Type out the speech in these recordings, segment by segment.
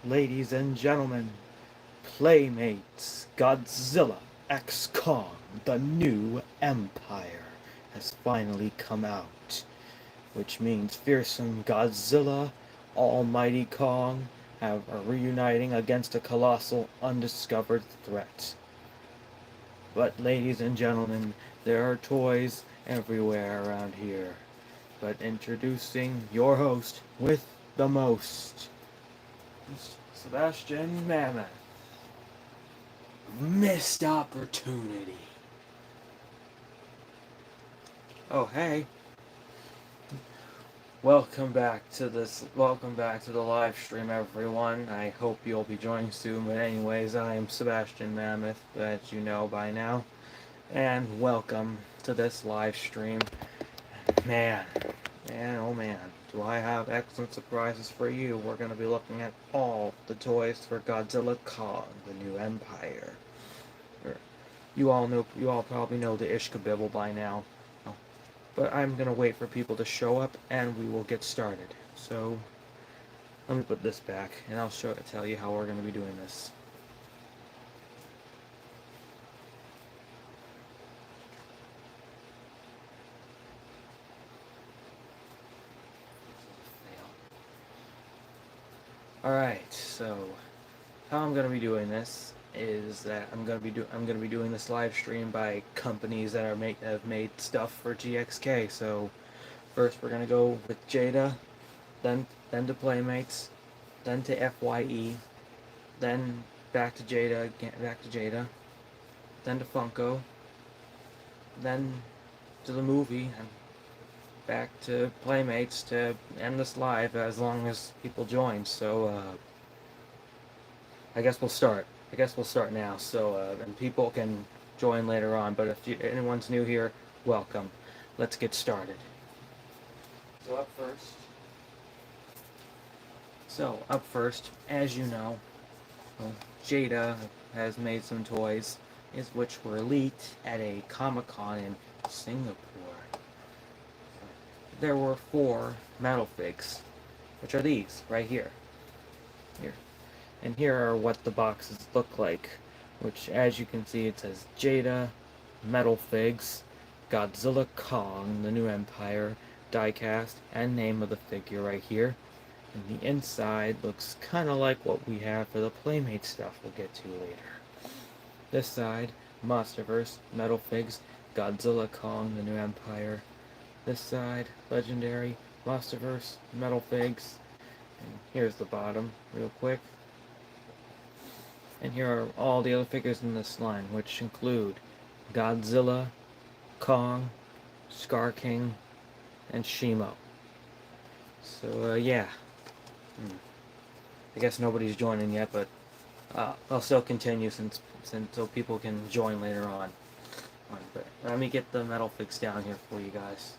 Ladies and gentlemen, Playmates Godzilla X Kong, the new empire, has finally come out, which means fearsome Godzilla, almighty Kong are reuniting against a colossal undiscovered threat. But ladies and gentlemen, there are toys everywhere around here. But introducing your host with the most, Sebastian Mammoth. Missed opportunity. Oh, hey. Welcome back to the live stream, everyone. I hope you'll be joining soon. But anyways, I am Sebastian Mammoth, as you know by now. And welcome to this live stream. Man, oh man, do I have excellent surprises for you. We're going to be looking at all the toys for Godzilla Kong, the new empire. You all probably know the Ishkabibble by now. But I'm going to wait for people to show up and we will get started. So, let me put this back and I'll tell you how we're going to be doing this. Alright, so how I'm going to be doing this is that I'm going to be doing this live stream by companies that have made stuff for GXK. So first we're going to go with Jada, then to Playmates, then to FYE, then back to Jada, then to Funko, then to the movie, and back to Playmates to end this live as long as people join. So I guess we'll start. Now. So and people can join later on. But if anyone's new here, welcome. Let's get started. So up first, as you know, Jada has made some toys, which were leaked at a Comic-Con in Singapore. There were 4 metal figs, which are these right here. And here are what the boxes look like, which, as you can see, it says Jada, metal figs, Godzilla Kong, the new empire, diecast, and name of the figure right here. And the inside looks kind of like what we have for the Playmate stuff we'll get to later. This side, Monsterverse, metal figs, Godzilla Kong, the new empire. This side, legendary, Monsterverse, metal figs. And here's the bottom, real quick. And here are all the other figures in this line, which include Godzilla, Kong, Scar King, and Shimo. So, yeah. I guess nobody's joining yet, but I'll still continue so people can join later on. But let me get the metal figs down here for you guys.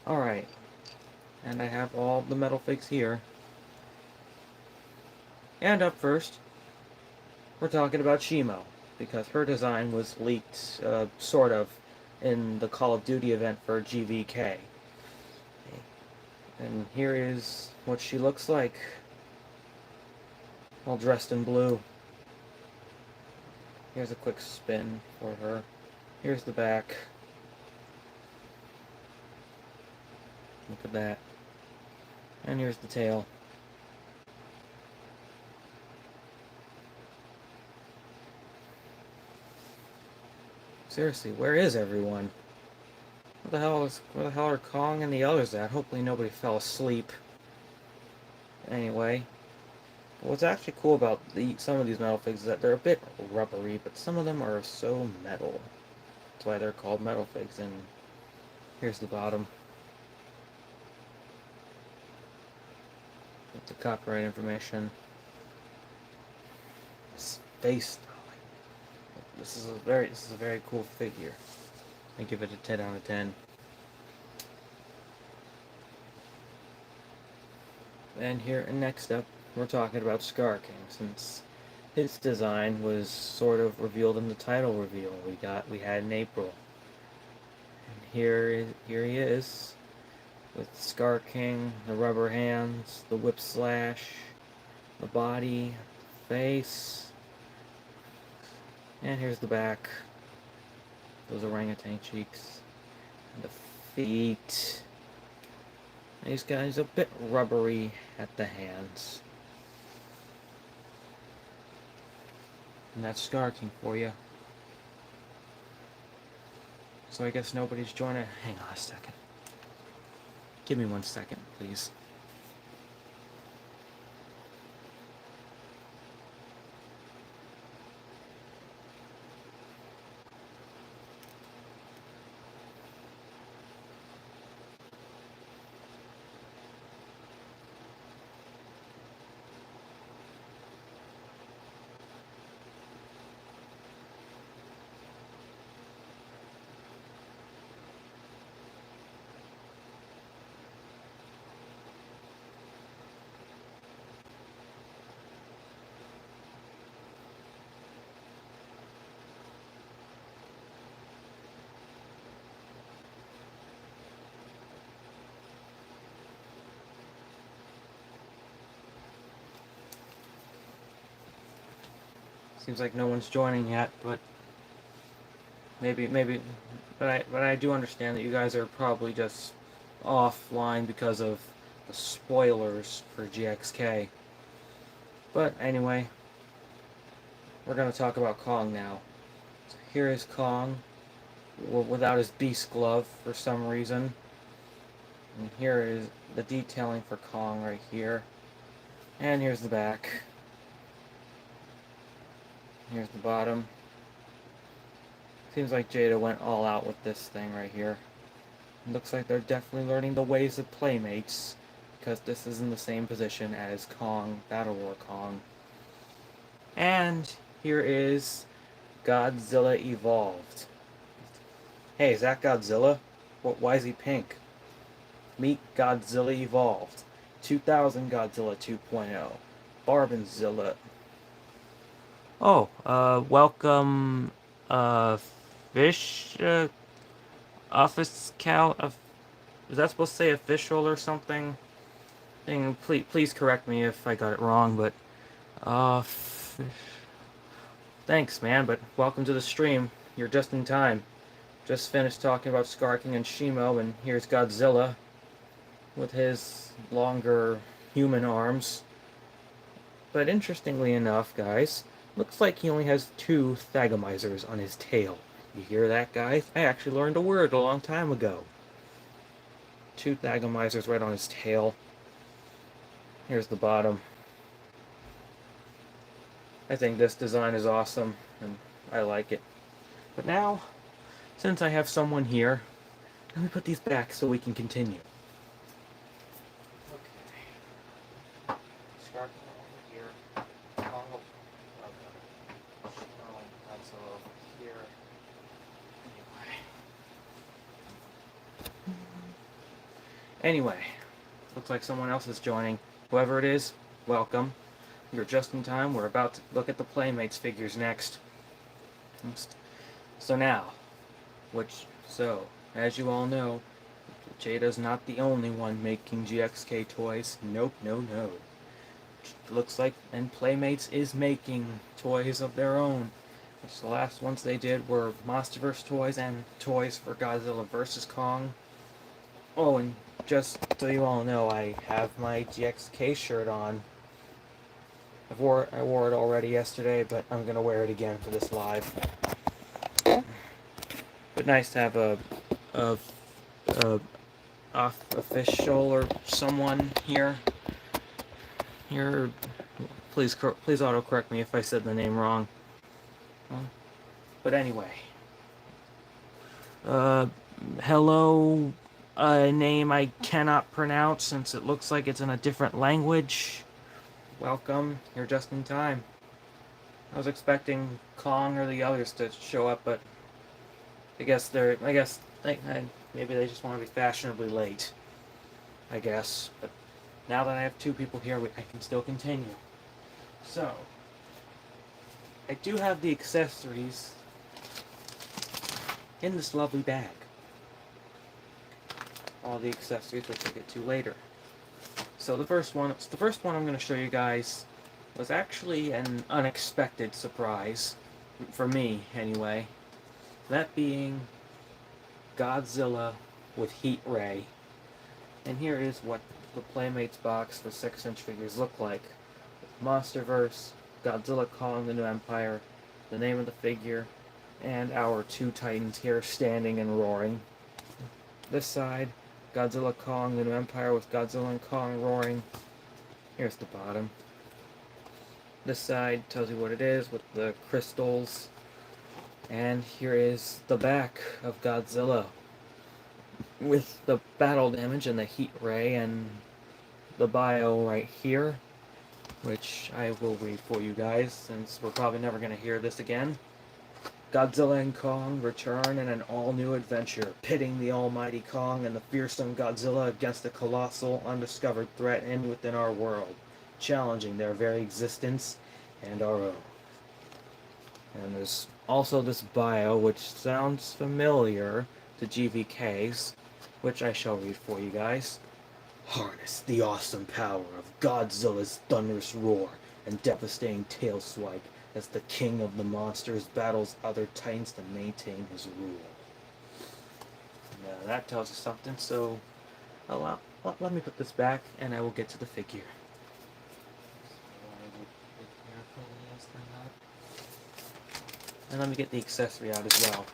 Alright, and I have all the metal figs here. And up first, we're talking about Shimo, because her design was leaked, sort of, in the Call of Duty event for GVK. And here is what she looks like, all dressed in blue. Here's a quick spin for her. Here's the back. Look at that. And here's the tail. Seriously, where is everyone? Where the hell are Kong and the others at? Hopefully nobody fell asleep. Anyway, what's actually cool about some of these metal figs is that they're a bit rubbery, but some of them are so metal. That's why they're called metal figs. And here's the bottom. With the copyright information. His face, this is a very cool figure. I give it a 10 out of 10. And here, and next up, we're talking about Scar King, since his design was sort of revealed in the title reveal we had in April. And here he is, with Scar King, the rubber hands, the whip slash, the body, face, and here's the back, those orangutan cheeks, and the feet. And he's a bit rubbery at the hands. And that's Scar King for you. So I guess nobody's joining. Hang on a second. Give me 1 second, please. Seems like no one's joining yet, but maybe, but I do understand that you guys are probably just offline because of the spoilers for GXK. But anyway, we're gonna talk about Kong now. So here is Kong, without his beast glove for some reason. And here is the detailing for Kong right here. And here's the back. Here's the bottom. Seems like Jada went all out with this thing right here. It looks like they're definitely learning the ways of Playmates, because this is in the same position as Kong, Battle War Kong. And here is Godzilla Evolved. Hey, is that Godzilla? Why is he pink? Meet Godzilla Evolved. 2000 Godzilla 2.0. Barbenzilla. Oh, welcome, fish, office cow, is that supposed to say official or something? Please correct me if I got it wrong, but, thanks, man, but welcome to the stream. You're just in time. Just finished talking about Scar King and Shimo, and here's Godzilla with his longer human arms. But interestingly enough, guys, looks like he only has 2 thagomizers on his tail. You hear that, guys? I actually learned a word a long time ago. 2 thagomizers right on his tail. Here's the bottom. I think this design is awesome, and I like it. But now, since I have someone here, let me put these back so we can continue. Okay. Start over here. That's over here. Anyway, looks like someone else is joining. Whoever it is, welcome. You're just in time. We're about to look at the Playmates figures next. So now, as you all know, Jada's not the only one making GXK toys. Nope, no. Looks like, and Playmates is making toys of their own. Which the last ones they did were Monsterverse toys and toys for Godzilla vs. Kong. Oh, and just so you all know, I have my GXK shirt on. I wore it already yesterday, but I'm gonna wear it again for this live. But nice to have a official or someone here. Please auto-correct me if I said the name wrong. But anyway. Hello, a name I cannot pronounce since it looks like it's in a different language. Welcome, you're just in time. I was expecting Kong or the others to show up, but maybe they just want to be fashionably late. I guess, but Now that I have two people here, I can still continue. So, I do have the accessories in this lovely bag. All the accessories, which I'll get to later. So the first one I'm going to show you guys was actually an unexpected surprise, for me anyway. That being Godzilla with Heat Ray. And here is what the Playmates box for 6-inch figures look like. Monsterverse, Godzilla Kong the New Empire, the name of the figure, and our two titans here standing and roaring. This side, Godzilla Kong the New Empire with Godzilla and Kong roaring. Here's the bottom. This side tells you what it is with the crystals. And here is the back of Godzilla with the battle damage and the heat ray and the bio right here, which I will read for you guys since we're probably never going to hear this again. Godzilla and Kong return in an all-new adventure, pitting the almighty Kong and the fearsome Godzilla against the colossal, undiscovered threat in within our world, challenging their very existence and our own. And there's also this bio, which sounds familiar to GVK's, which I shall read for you guys. Harness the awesome power of Godzilla's thunderous roar and devastating tail swipe as the king of the monsters battles other titans to maintain his rule. Now that tells us something, so let me put this back and I will get to the figure. And let me get the accessory out as well.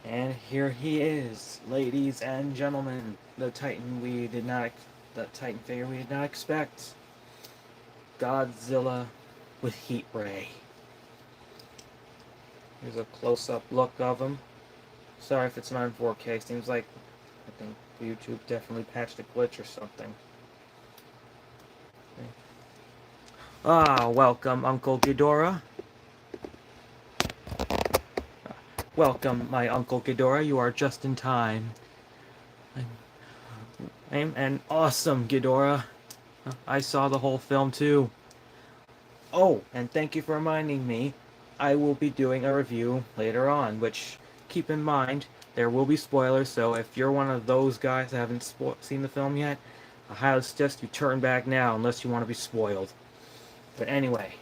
And here he is, ladies and gentlemen, the Titan figure we did not expect. Godzilla with Heat Ray. Here's a close-up look of him. Sorry if it's not in 4K. Seems like I think YouTube definitely patched a glitch or something. Okay. Ah, welcome, Uncle Ghidorah. Welcome, my Uncle Ghidorah. You are just in time. I'm an awesome Ghidorah. I saw the whole film too. Oh, and thank you for reminding me. I will be doing a review later on, which, keep in mind, there will be spoilers, so if you're one of those guys that haven't seen the film yet, I highly suggest you turn back now unless you want to be spoiled. But anyway,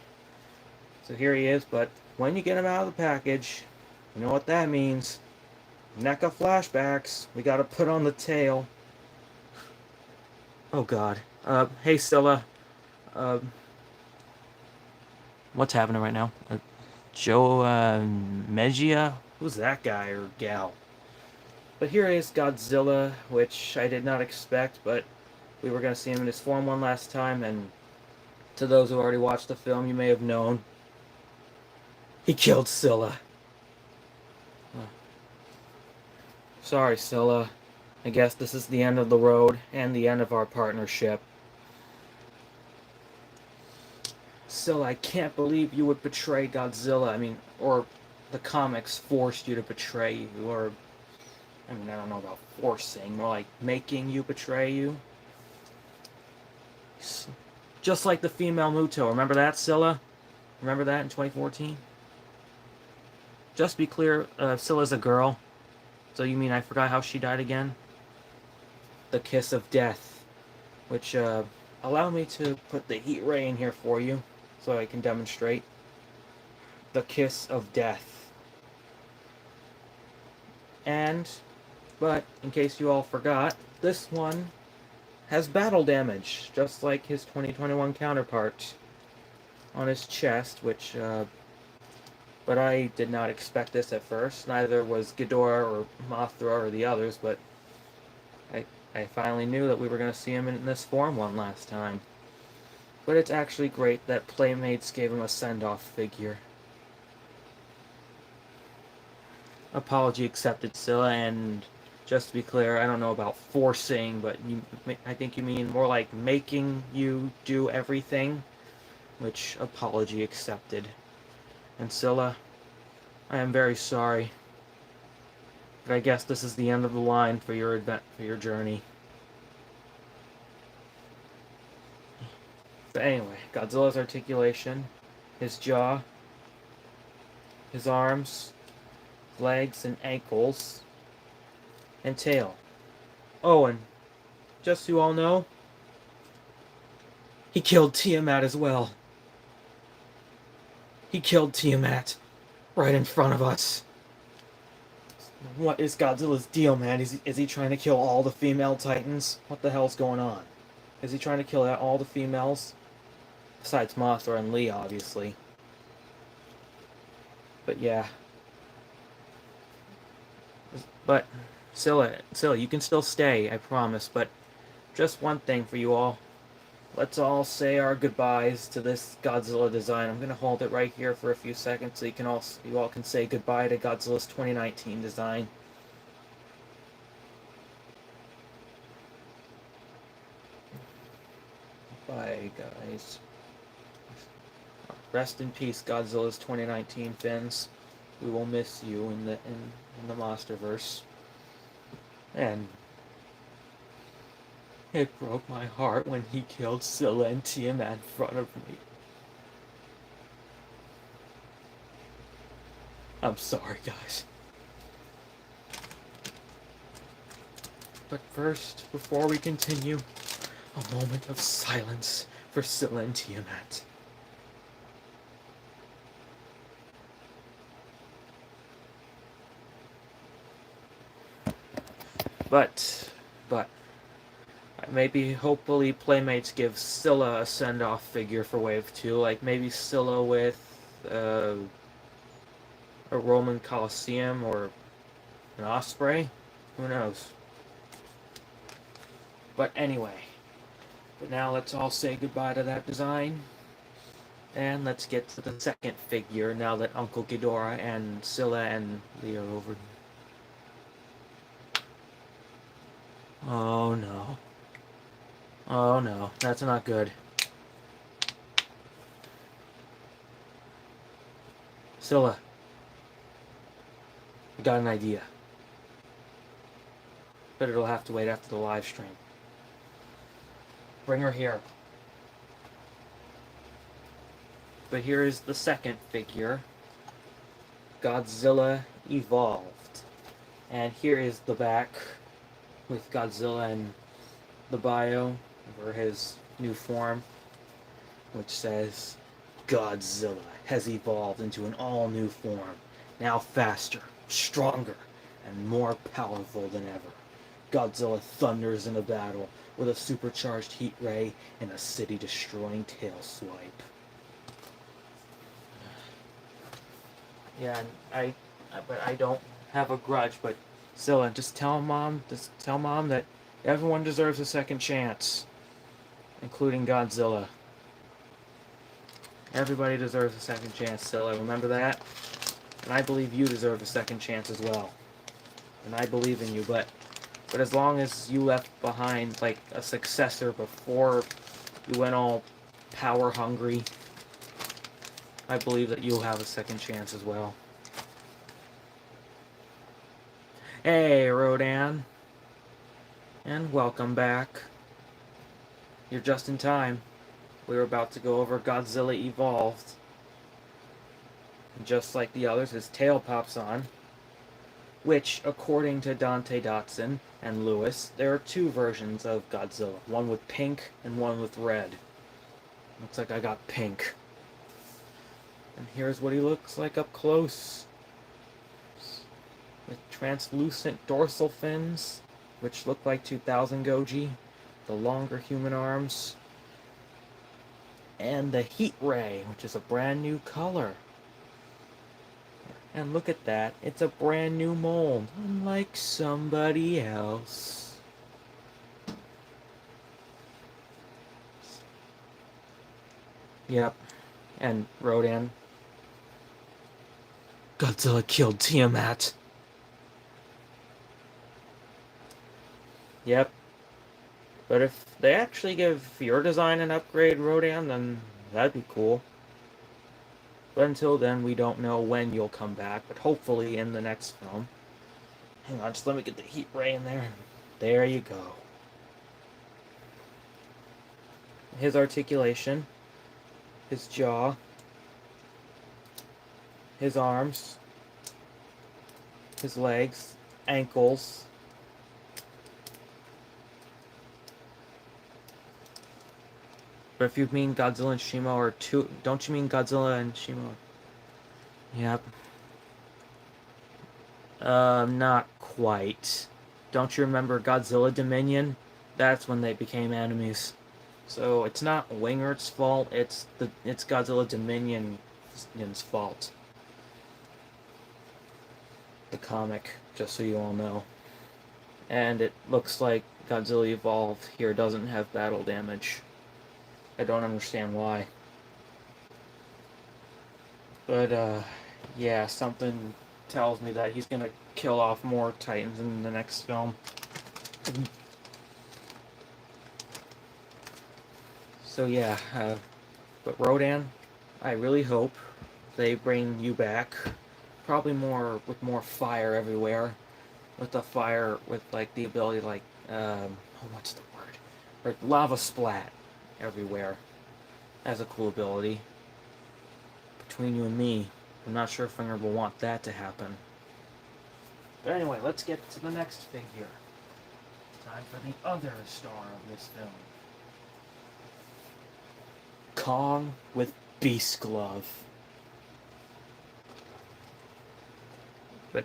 so here he is, but when you get him out of the package, you know what that means. NECA flashbacks. We gotta put on the tail. Oh god. Hey Scylla. What's happening right now? Joe, Megia? Who's that guy or gal? But here is Godzilla, which I did not expect, but we were gonna see him in his form one last time, and to those who already watched the film, you may have known. He killed Scylla. Sorry, Scylla. I guess this is the end of the road and the end of our partnership. Scylla, I can't believe you would betray Godzilla. I mean, or the comics forced you to betray you, or I mean, I don't know about forcing, more like making you betray you. Just like the female Muto. Remember that, Scylla? Remember that in 2014? Just to be clear, Scylla's a girl. So you mean I forgot how she died again? The kiss of death. Which, allow me to put the heat ray in here for you, so I can demonstrate. The kiss of death. But, in case you all forgot, this one has battle damage, just like his 2021 counterpart on his chest, which, but I did not expect this at first. Neither was Ghidorah or Mothra or the others, but I finally knew that we were going to see him in this form one last time. But it's actually great that Playmates gave him a send-off figure. Apology accepted, Scylla, and just to be clear, I don't know about forcing, but I think you mean more like making you do everything, which apology accepted. And Scylla, I am very sorry. But I guess this is the end of the line for your journey. But anyway, Godzilla's articulation, his jaw, his arms, legs and ankles, and tail. Oh, and just so you all know, he killed Tiamat as well. He killed Tiamat right in front of us. What is Godzilla's deal, man? Is he trying to kill all the female titans? What the hell's going on? Is he trying to kill all the females? Besides Mothra and Lee, obviously. But yeah. But, Scylla, you can still stay, I promise. But just one thing for you all. Let's all say our goodbyes to this Godzilla design. I'm gonna hold it right here for a few seconds so you all can say goodbye to Godzilla's 2019 design. Bye, guys. Rest in peace, Godzilla's 2019 fins. We will miss you in the Monsterverse. And it broke my heart when he killed Scylla and Tiamat in front of me. I'm sorry, guys. But first, before we continue, a moment of silence for Scylla and Tiamat. But, maybe, hopefully, Playmates give Scylla a send-off figure for Wave 2, like maybe Scylla with a Roman Colosseum or an Osprey? Who knows? But anyway, now let's all say goodbye to that design. And let's get to the second figure now that Uncle Ghidorah and Scylla and Lee are over. Oh no. Oh no, that's not good. Scylla, I got an idea. But it'll have to wait after the live stream. Bring her here. But here is the second figure, Godzilla Evolved. And here is the back with Godzilla and the bio for his new form, which says, Godzilla has evolved into an all-new form, now faster, stronger, and more powerful than ever. Godzilla thunders in a battle with a supercharged heat ray and a city-destroying tail swipe. Yeah, but I don't have a grudge, but Scylla, just tell Mom that everyone deserves a second chance, including Godzilla. Everybody deserves a second chance, Scylla, remember that? And I believe you deserve a second chance as well. And I believe in you, but as long as you left behind, like, a successor before you went all power-hungry, I believe that you'll have a second chance as well. Hey, Rodan. And welcome back. You're just in time. We were about to go over Godzilla Evolved. And just like the others, his tail pops on. Which, according to Dante Dotson and Lewis, there are two versions of Godzilla. One with pink and one with red. Looks like I got pink. And here's what he looks like up close. With translucent dorsal fins, which look like 2000 Goji. The longer human arms. And the heat ray, which is a brand new color. And look at that, it's a brand new mold, unlike somebody else. Yep, and Rodan. Godzilla killed Tiamat. Yep. But if they actually give your design an upgrade, Rodan, then that'd be cool. But until then, we don't know when you'll come back, but hopefully in the next film. Hang on, just let me get the heat ray in there. There you go. His articulation, his jaw, his arms, his legs, ankles. But if you mean Godzilla and Shimo are two, don't you mean Godzilla and Shimo? Yep. Not quite. Don't you remember Godzilla Dominion? That's when they became enemies. So it's not Wingert's fault. It's Godzilla Dominion's fault. The comic, just so you all know. And it looks like Godzilla Evolved here doesn't have battle damage. I don't understand why. But, yeah, something tells me that he's gonna kill off more Titans in the next film. So, yeah, but Rodan, I really hope they bring you back. Probably with more fire everywhere. With the fire, with, like, the ability, like, what's the word? Or lava splat everywhere. As a cool ability. Between you and me, I'm not sure if Winger will want that to happen. But anyway, let's get to the next figure. Time for the other star of this film. Kong with Beast Glove. But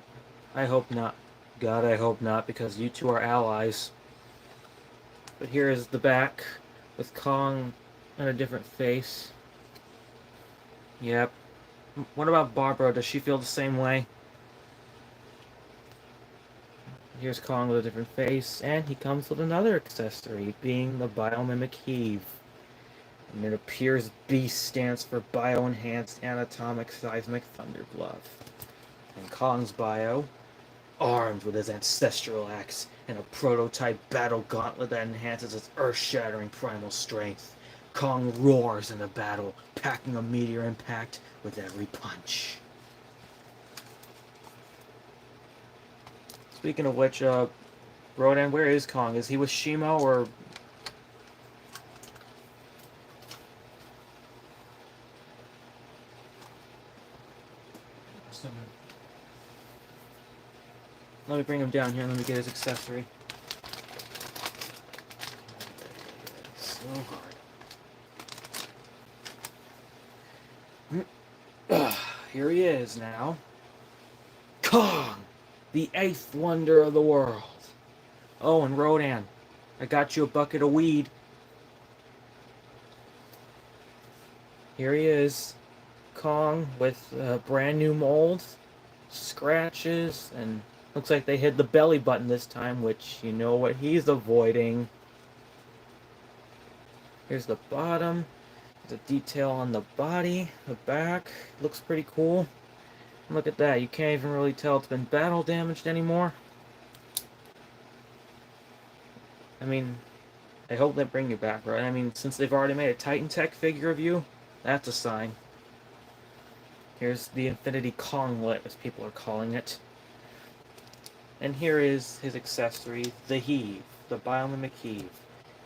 I hope not. God, I hope not, because you two are allies. But here is the back, with Kong and a different face. Yep. What about Barbara? Does she feel the same way? Here's Kong with a different face, and he comes with another accessory, being the biomimic heave. And it appears Beast stands for Bioenhanced Anatomic Seismic Thunder Glove. And Kong's bio, armed with his ancestral axe and a prototype battle gauntlet that enhances its earth-shattering primal strength, Kong roars into battle, packing a meteor impact with every punch. Speaking of which, Rodan, where is Kong? Is he with Shimo or... Let me bring him down here and let me get his accessory. So hard. Here he is now. Kong! The eighth wonder of the world. Oh, and Rodan, I got you a bucket of weed. Here he is. Kong with a brand new mold. Scratches, and looks like they hid the belly button this time, which you know what he's avoiding. Here's the bottom. The detail on the body, the back. Looks pretty cool. Look at that, you can't even really tell it's been battle damaged anymore. I mean, I hope they bring you back, right? I mean, since they've already made a Titan Tech figure of you, that's a sign. Here's the Infinity Konglet, as people are calling it. And here is his accessory, the Heave, the Biomimic Heave,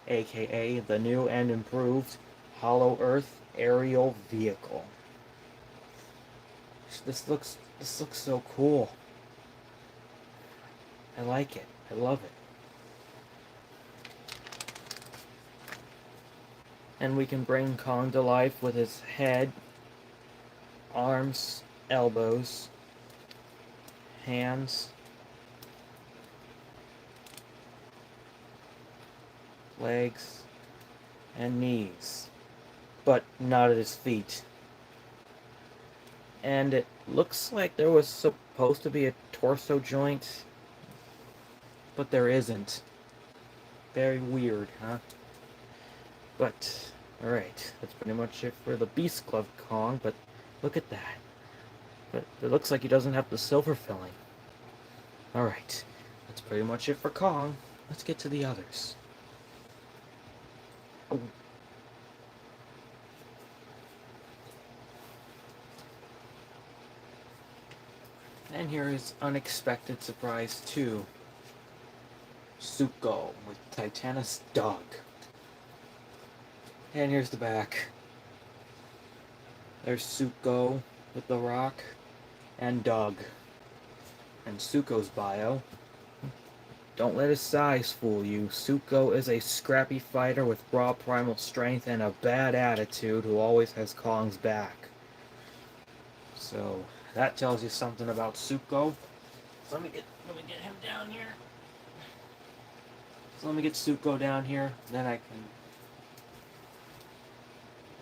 aka the new and improved Hollow Earth Aerial Vehicle. This looks so cool. I like it. I love it. And we can bring Kong to life with his head, arms, elbows, hands, legs, and knees. But not at his feet. And it looks like there was supposed to be a torso joint, but there isn't. Very weird, huh? But, alright, that's pretty much it for the Beast Glove Kong, but look at that. But it looks like he doesn't have the silver filling. Alright, that's pretty much it for Kong. Let's get to the others. Oh. And here is unexpected surprise 2. Suko with Titanus Doug. And here's the back. There's Suko with the rock and Doug. And Suko's bio. Don't let his size fool you. Suko is a scrappy fighter with raw primal strength and a bad attitude who always has Kong's back. So that tells you something about Suko. So let me get him down here. So let me get Suko down here, then I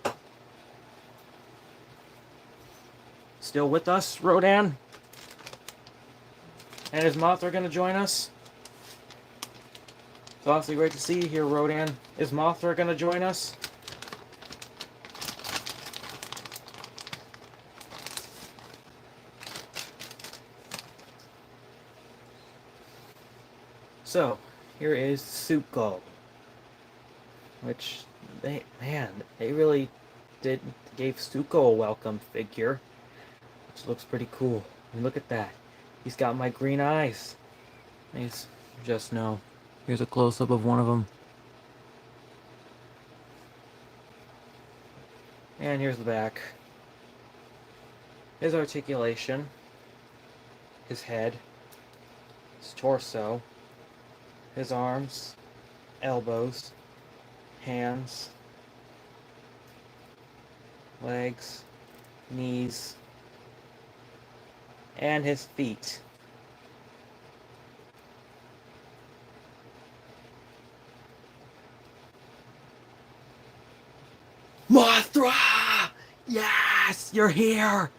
can... Still with us, Rodan? And is Mothra gonna join us? It's awfully great to see you here, Rodan. Is Mothra gonna join us? So, here is Suko. Which, they really gave Suko a welcome figure. Which looks pretty cool. And look at that. He's got my green eyes. He's just no. Here's a close-up of one of them. And here's the back. His articulation. His head. His torso. His arms. Elbows. Hands. Legs. Knees. And his feet. Mothra! Yes! You're here!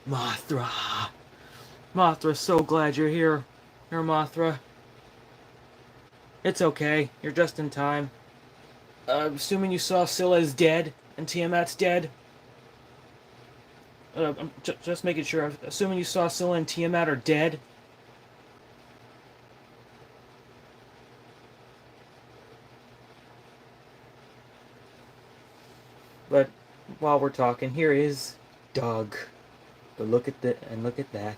Mothra! Mothra, so glad you're here. Here, Mothra. It's okay. You're just in time. Assuming you saw Scylla's dead and Tiamat's dead. I'm just making sure. Assuming you saw Scylla and Tiamat are dead. But while we're talking, here is Doug. But look at that.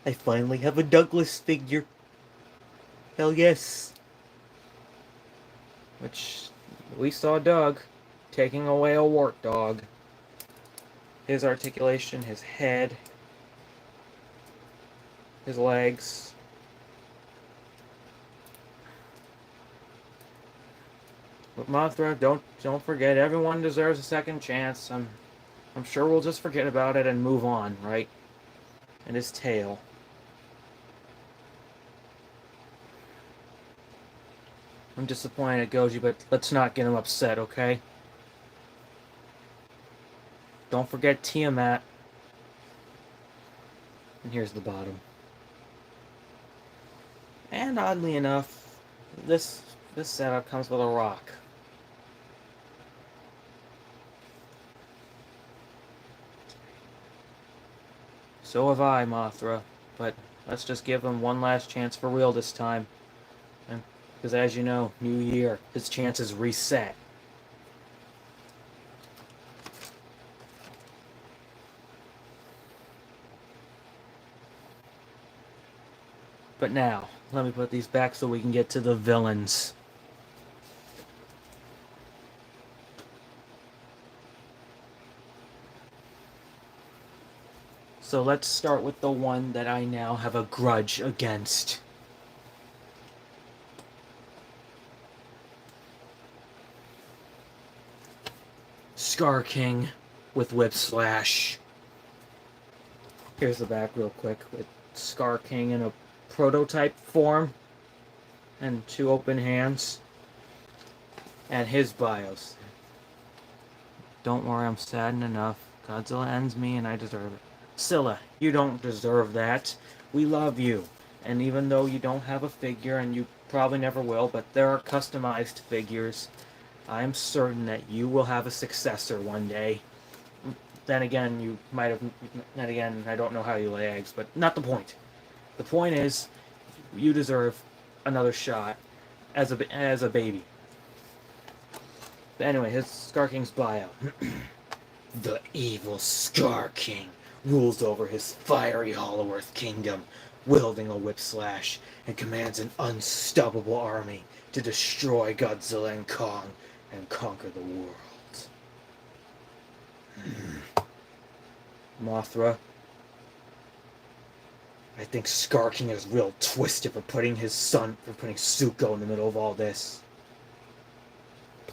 I finally have a Douglas figure. Hell yes. Which we saw Doug taking away a wart dog. His articulation, his head, his legs. But Mothra, don't forget, everyone deserves a second chance. I'm sure we'll just forget about it and move on, right? And his tail. I'm disappointed at Goji, but let's not get him upset, okay? Don't forget Tiamat. And here's the bottom. And oddly enough, this setup comes with a rock. So have I, Mothra. But let's just give him one last chance for real this time. Because as you know, new year, his chances reset. But now, let me put these back so we can get to the villains. So let's start with the one that I now have a grudge against. Scar King with Whip Slash. Here's the back real quick with Scar King in a prototype form and 2 open hands. And his bios. Don't worry, I'm saddened enough. Godzilla ends me and I deserve it. Scylla, you don't deserve that. We love you. And even though you don't have a figure, and you probably never will, but there are customized figures, I'm certain that you will have a successor one day. Then again, you might have... Then again, I don't know how you lay eggs, but not the point. The point is, you deserve another shot as a baby. But anyway, his Scar King's bio. The evil Scar King rules over his fiery Hollow Earth kingdom, wielding a whip slash, and commands an unstoppable army to destroy Godzilla and Kong and conquer the world. Mothra, I think Scar King is real twisted for putting Suko in the middle of all this.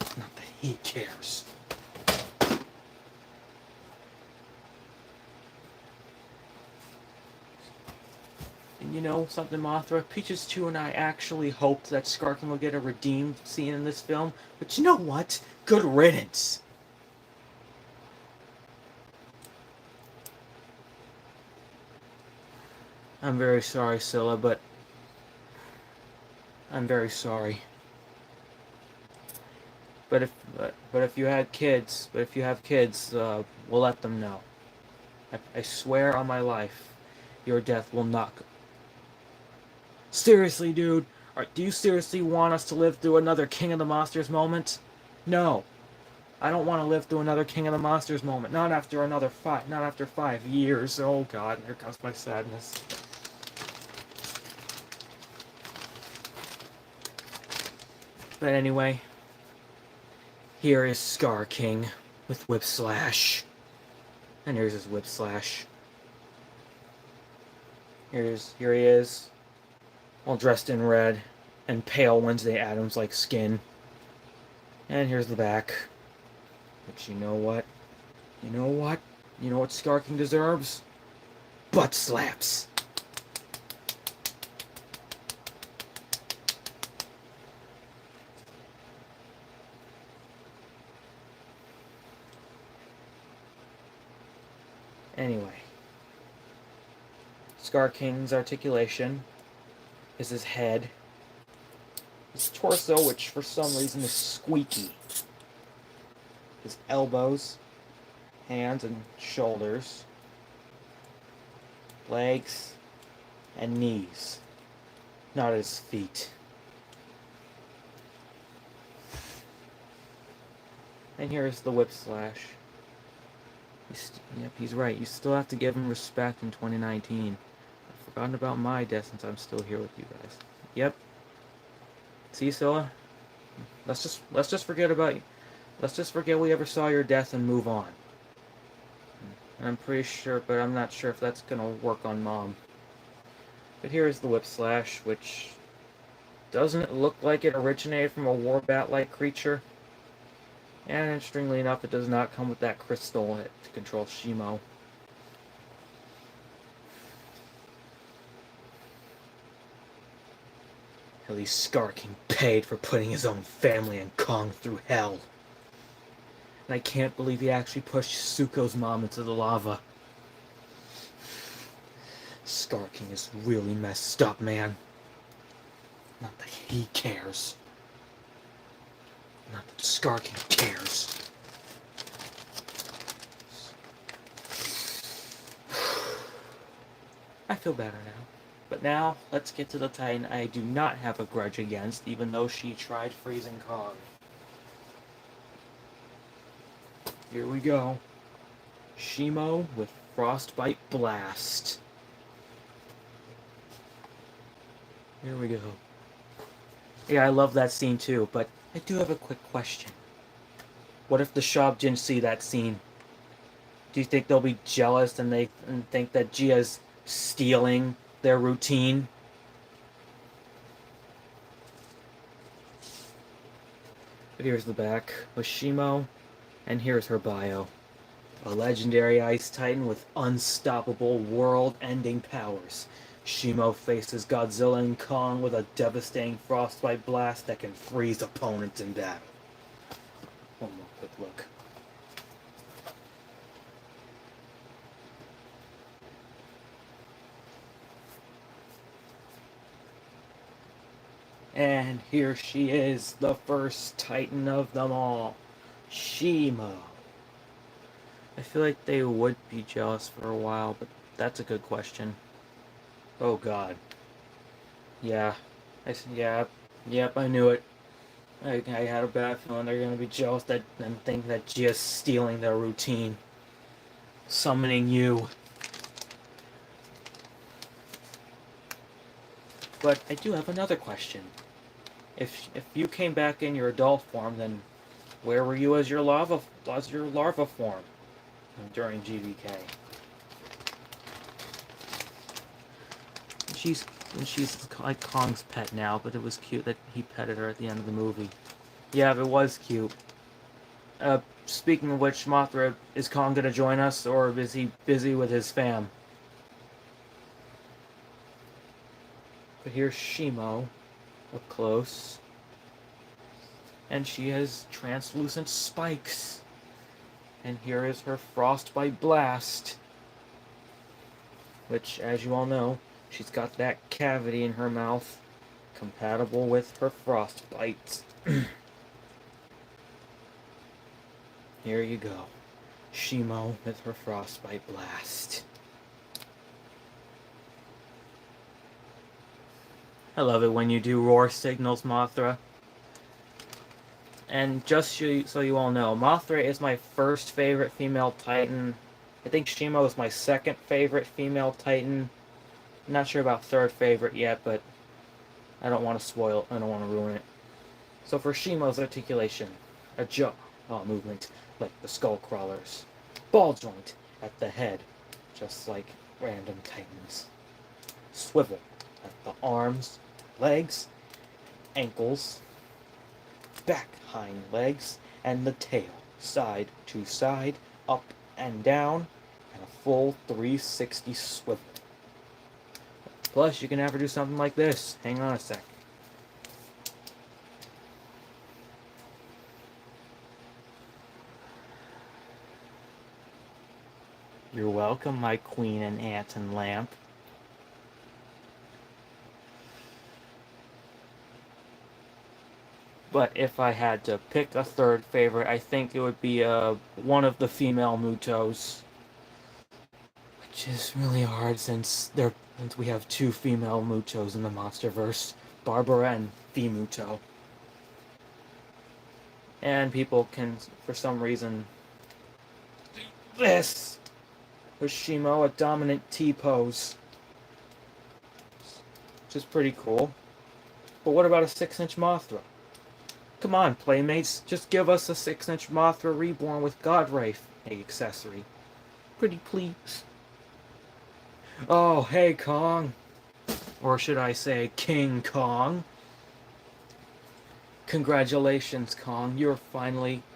Not that he cares. And you know something, Mothra? Peaches 2 and I actually hoped that Scar King will get a redeemed scene in this film, but you know what? Good riddance. I'm very sorry, Scylla, but I'm very sorry. But if you have kids, we'll let them know. I swear on my life, your death will not. Seriously, dude, do you seriously want us to live through another King of the Monsters moment? No, I don't want to live through another King of the Monsters moment. Not after 5 years. Oh God, here comes my sadness. But anyway, here is Scar King with Whip Slash. And here's his Whip Slash. Here he is, all dressed in red and pale Wednesday Addams-like skin. And here's the back. But you know what? You know what? You know what Scar King deserves? Butt slaps. Anyway, Scar King's articulation is his head, his torso, which for some reason is squeaky, his elbows, hands and shoulders, legs, and knees, not his feet. And here's the whip slash. Yep, he's right. You still have to give him respect in 2019. I've forgotten about my death since I'm still here with you guys. Yep. See, Scylla? Let's just forget about you. Let's just forget we ever saw your death and move on. And I'm pretty sure, but I'm not sure if that's gonna work on Mom. But here is the whip slash, which doesn't look like it originated from a war bat-like creature. And interestingly enough, it does not come with that crystal to control Shimo. At least Scar King paid for putting his own family and Kong through hell. And I can't believe he actually pushed Suko's mom into the lava. Scar King is really messed up, man. Not that he cares. Not that Scar King cares. I feel better now. But now, let's get to the Titan I do not have a grudge against, even though she tried freezing Kong. Here we go. Shimo with Frostbite Blast. Here we go. Yeah, I love that scene too, but I do have a quick question. What if the shop didn't see that scene? Do you think they'll be jealous and think that Gia's stealing their routine? But here's the back with Shimo, and here's her bio. A legendary ice titan with unstoppable world-ending powers. Shimo faces Godzilla and Kong with a devastating frostbite blast that can freeze opponents in battle. One more quick look. And here she is, the first titan of them all, Shimo. I feel like they would be jealous for a while, but that's a good question. Oh God. Yeah. Yep, I knew it. I had a bad feeling they're gonna be jealous and think that Gia's stealing their routine. Summoning you. But I do have another question. If you came back in your adult form, then where were you as your larva form during GVK? She's like Kong's pet now, but it was cute that he petted her at the end of the movie. Yeah, it was cute. Speaking of which, Mothra, is Kong gonna join us, or is he busy with his fam? But here's Shimo, up close. And she has translucent spikes. And here is her frostbite blast. Which, as you all know, she's got that cavity in her mouth, compatible with her frostbite. Here you go. Shimo with her frostbite blast. I love it when you do roar signals, Mothra. And just so you all know, Mothra is my first favorite female Titan. I think Shimo is my second favorite female Titan. I'm not sure about third favorite yet, but I don't want to spoil it. I don't want to ruin it. So for Shimo's articulation, a jaw movement like the skull crawlers. Ball joint at the head, just like random Titans. Swivel at the arms, legs, ankles, back hind legs, and the tail, side to side, up and down, and a full 360 swivel. Plus, you can never do something like this. Hang on a sec. You're welcome, my queen and ant and lamp. But if I had to pick a third favorite, I think it would be one of the female Mutos. Which is really hard since we have two female Mutos in the MonsterVerse, Barbara and Fimuto. And people can, for some reason, do this with Shimo, a dominant T-pose. Which is pretty cool. But what about a 6-inch Mothra? Come on, playmates, just give us a 6-inch Mothra reborn with God Wraith accessory. Pretty please. Oh, hey, Kong. Or should I say, King Kong. Congratulations, Kong.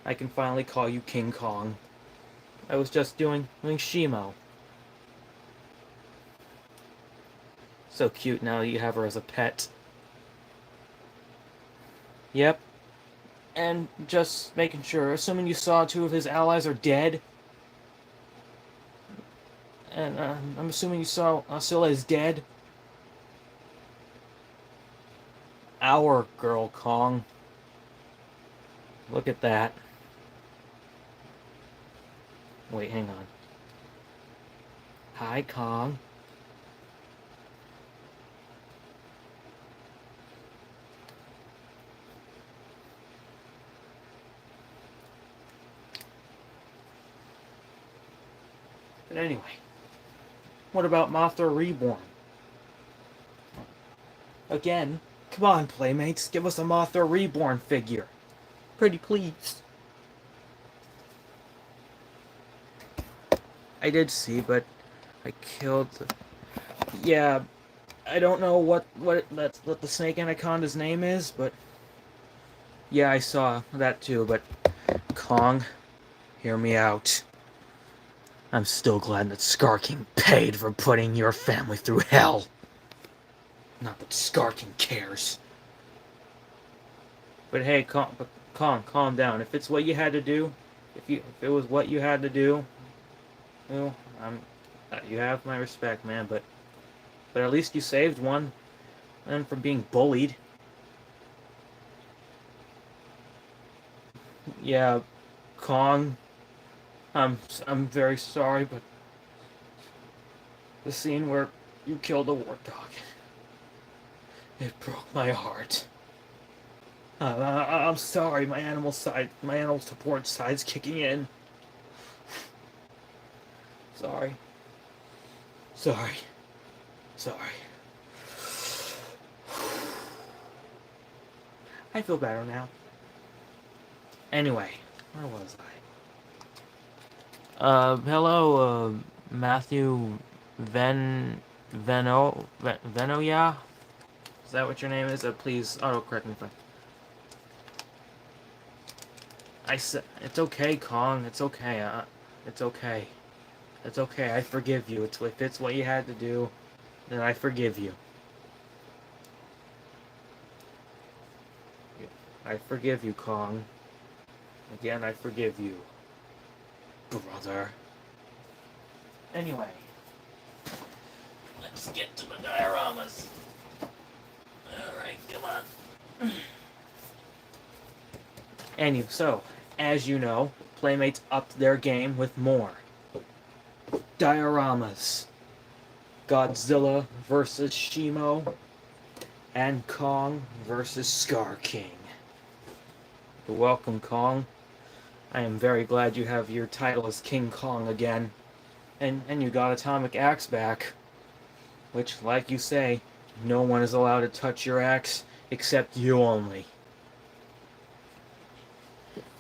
I can finally call you King Kong. I was just doing Shimo. So cute now that you have her as a pet. Yep. And just making sure, assuming you saw two of his allies are dead. And I'm assuming you saw Scylla is dead. Our girl, Kong. Look at that. Wait, hang on. Hi, Kong. But anyway, what about Mothra Reborn? Again, come on, playmates, give us a Mothra Reborn figure. Pretty please. I did see, but I killed the... Yeah, I don't know what the snake anaconda's name is, but... Yeah, I saw that too, but... Kong, hear me out. I'm still glad that Scar King paid for putting your family through hell. Not that Scar King cares. But hey, Kong, calm down. If it's what you had to do, if it was what you had to do, well, you have my respect, man. But at least you saved one, and from being bullied. Yeah, Kong. I'm very sorry, but the scene where you killed a warthog, it broke my heart. I'm sorry, my animal support side's kicking in. Sorry. I feel better now. Anyway, where was I? Hello, Matthew Venoya? Is that what your name is? Please autocorrect me if I said, it's okay, Kong. It's okay. It's okay. It's okay. I forgive you. If it's what you had to do, then I forgive you. I forgive you, Kong. Again, I forgive you, brother. Anyway, let's get to the dioramas. Alright, come on. So, as you know, Playmates upped their game with more dioramas. Godzilla versus Shimo, and Kong versus Scar King. Welcome, Kong. I am very glad you have your title as King Kong again. And you got Atomic Axe back. Which, like you say, no one is allowed to touch your axe except you only.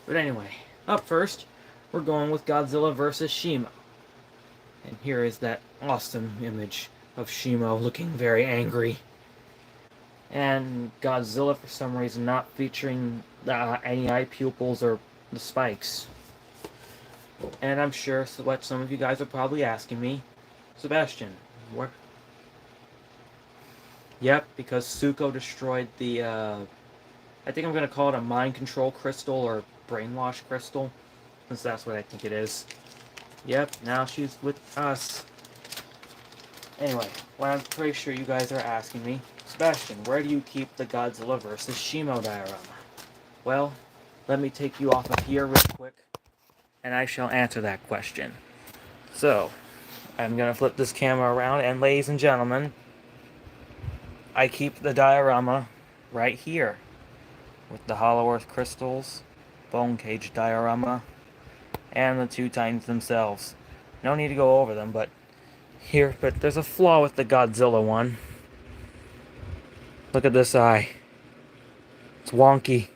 But anyway, up first, we're going with Godzilla vs. Shimo. And here is that awesome image of Shimo looking very angry. And Godzilla, for some reason, not featuring any eye pupils or the spikes. And I'm sure what some of you guys are probably asking me, Sebastian, where? Yep, because Suko destroyed the, I think I'm going to call it a mind control crystal or brainwash crystal, since that's what I think it is. Yep, now she's with us. Anyway, what I'm pretty sure you guys are asking me, Sebastian, where do you keep the Godzilla vs. Shimo diorama? Well, let me take you off of here real quick, and I shall answer that question. So, I'm going to flip this camera around, and ladies and gentlemen, I keep the diorama right here, with the Hollow Earth crystals, bone cage diorama, and the two titans themselves. No need to go over them, but there's a flaw with the Godzilla one. Look at this eye. It's wonky.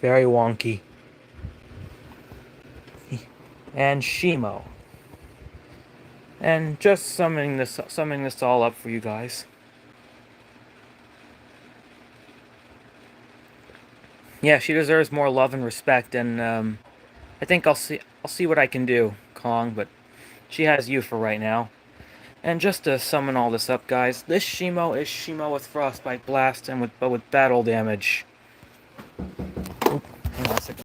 Very wonky. And Shimo. And just summing this all up for you guys. Yeah, she deserves more love and respect, and I think I'll see what I can do, Kong, but she has you for right now. And just to summon all this up, guys, this Shimo is Shimo with Frostbite Blast and with battle damage. Oop, hang on a second.